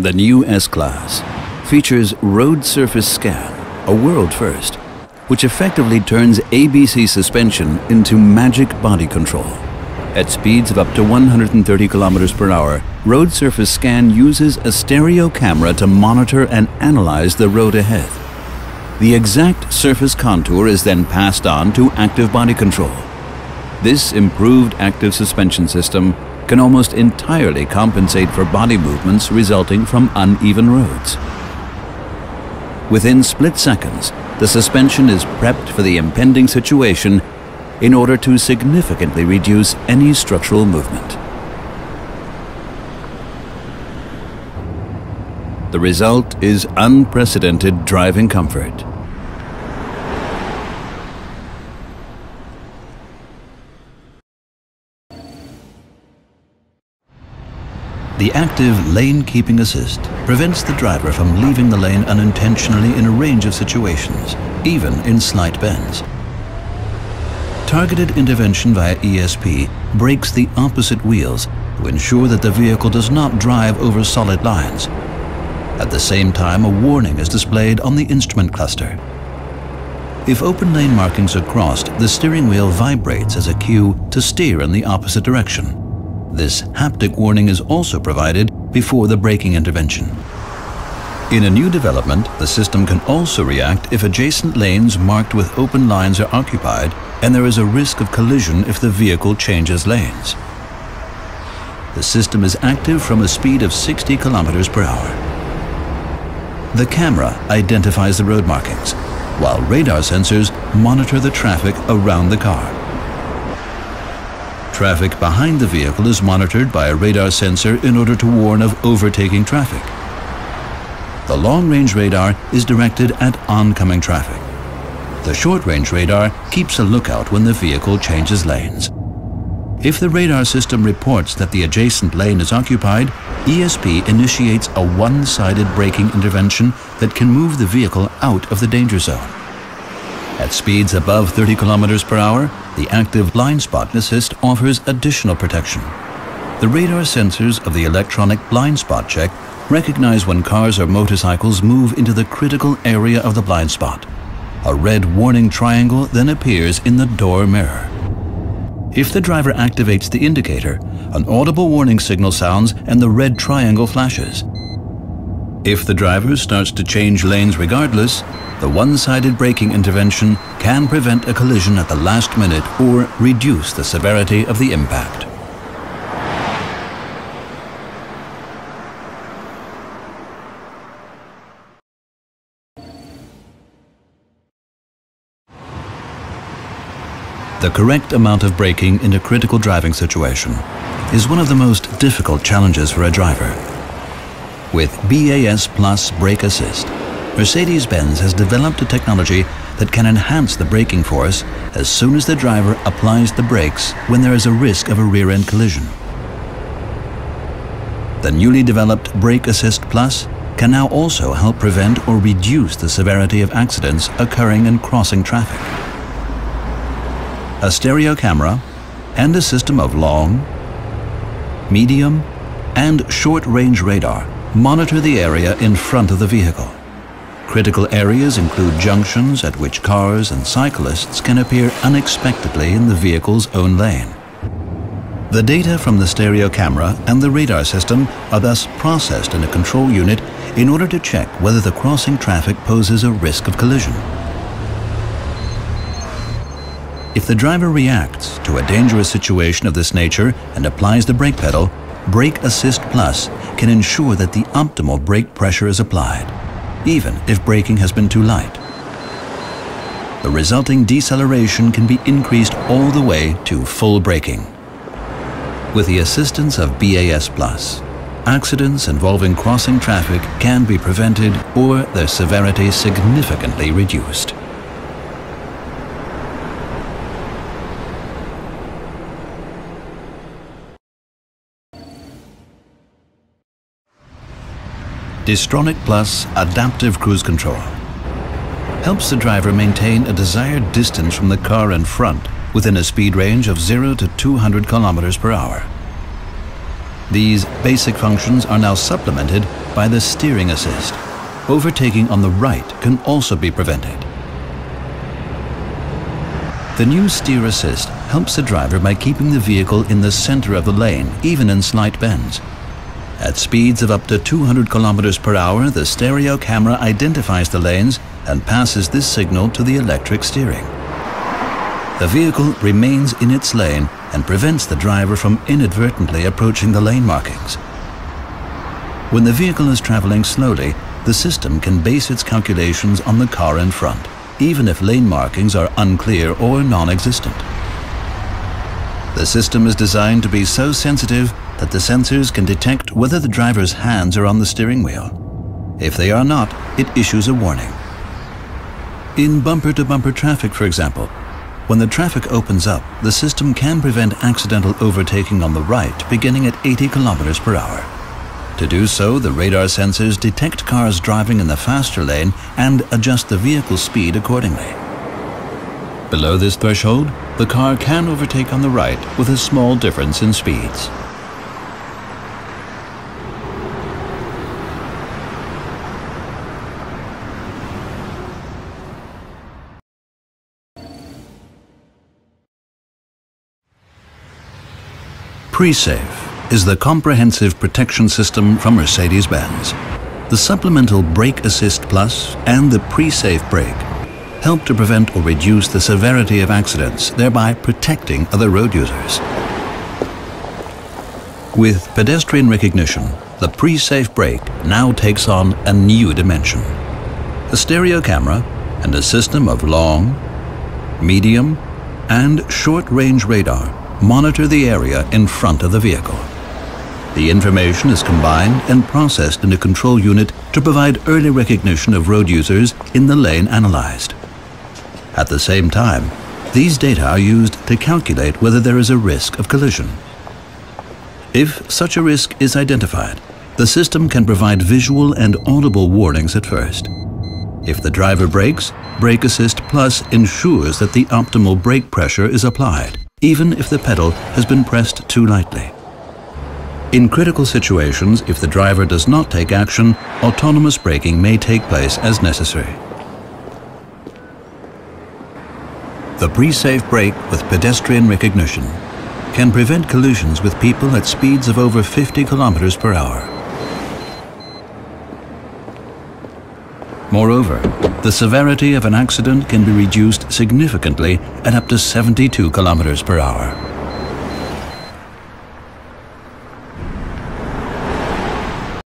The new S-Class features road surface scan, a world first, which effectively turns ABC suspension into magic body control. At speeds of up to 130 kilometers per hour, road surface scan uses a stereo camera to monitor and analyze the road ahead. The exact surface contour is then passed on to active body control. This improved active suspension system can almost entirely compensate for body movements resulting from uneven roads. Within split seconds, the suspension is prepped for the impending situation in order to significantly reduce any structural movement. The result is unprecedented driving comfort. The active lane keeping assist prevents the driver from leaving the lane unintentionally in a range of situations, even in slight bends. Targeted intervention via ESP brakes the opposite wheels to ensure that the vehicle does not drive over solid lines. At the same time, a warning is displayed on the instrument cluster. If open lane markings are crossed, the steering wheel vibrates as a cue to steer in the opposite direction. This haptic warning is also provided before the braking intervention. In a new development, the system can also react if adjacent lanes marked with open lines are occupied and there is a risk of collision if the vehicle changes lanes. The system is active from a speed of 60 kilometers per hour. The camera identifies the road markings, while radar sensors monitor the traffic around the car. Traffic behind the vehicle is monitored by a radar sensor in order to warn of overtaking traffic. The long-range radar is directed at oncoming traffic. The short-range radar keeps a lookout when the vehicle changes lanes. If the radar system reports that the adjacent lane is occupied, ESP initiates a one-sided braking intervention that can move the vehicle out of the danger zone. At speeds above 30 kilometers per hour, the active blind spot assist offers additional protection. The radar sensors of the electronic blind spot check recognize when cars or motorcycles move into the critical area of the blind spot. A red warning triangle then appears in the door mirror. If the driver activates the indicator, an audible warning signal sounds and the red triangle flashes. If the driver starts to change lanes regardless, the one-sided braking intervention can prevent a collision at the last minute or reduce the severity of the impact. The correct amount of braking in a critical driving situation is one of the most difficult challenges for a driver. With BAS Plus Brake Assist, Mercedes-Benz has developed a technology that can enhance the braking force as soon as the driver applies the brakes when there is a risk of a rear-end collision. The newly developed Brake Assist Plus can now also help prevent or reduce the severity of accidents occurring in crossing traffic. A stereo camera and a system of long, medium, and short-range radar monitor the area in front of the vehicle. Critical areas include junctions at which cars and cyclists can appear unexpectedly in the vehicle's own lane. The data from the stereo camera and the radar system are thus processed in a control unit in order to check whether the crossing traffic poses a risk of collision. If the driver reacts to a dangerous situation of this nature and applies the brake pedal, Brake Assist Plus can ensure that the optimal brake pressure is applied, even if braking has been too light. The resulting deceleration can be increased all the way to full braking. With the assistance of BAS Plus, accidents involving crossing traffic can be prevented or their severity significantly reduced. Distronic Plus Adaptive Cruise Control helps the driver maintain a desired distance from the car in front within a speed range of 0 to 200 kilometers per hour. These basic functions are now supplemented by the steering assist. Overtaking on the right can also be prevented. The new steer assist helps the driver by keeping the vehicle in the center of the lane, even in slight bends. At speeds of up to 200 kilometers per hour, the stereo camera identifies the lanes and passes this signal to the electric steering. The vehicle remains in its lane and prevents the driver from inadvertently approaching the lane markings. When the vehicle is traveling slowly, the system can base its calculations on the car in front, even if lane markings are unclear or non-existent. The system is designed to be so sensitive that the sensors can detect whether the driver's hands are on the steering wheel. If they are not, it issues a warning. In bumper-to-bumper traffic, for example, when the traffic opens up, the system can prevent accidental overtaking on the right beginning at 80 kilometers per hour. To do so, the radar sensors detect cars driving in the faster lane and adjust the vehicle's speed accordingly. Below this threshold, the car can overtake on the right with a small difference in speeds. Pre-Safe is the comprehensive protection system from Mercedes-Benz. The supplemental Brake Assist Plus and the Pre-Safe brake help to prevent or reduce the severity of accidents, thereby protecting other road users. With pedestrian recognition, the Pre-Safe brake now takes on a new dimension. A stereo camera and a system of long, medium, and short-range radar monitor the area in front of the vehicle. The information is combined and processed in a control unit to provide early recognition of road users in the lane analyzed. At the same time, these data are used to calculate whether there is a risk of collision. If such a risk is identified, the system can provide visual and audible warnings at first. If the driver brakes, Brake Assist Plus ensures that the optimal brake pressure is applied, even if the pedal has been pressed too lightly. In critical situations, if the driver does not take action, autonomous braking may take place as necessary. The Pre-Safe brake with pedestrian recognition can prevent collisions with people at speeds of over 50 kilometers per hour. Moreover, the severity of an accident can be reduced significantly at up to 72 kilometers per hour.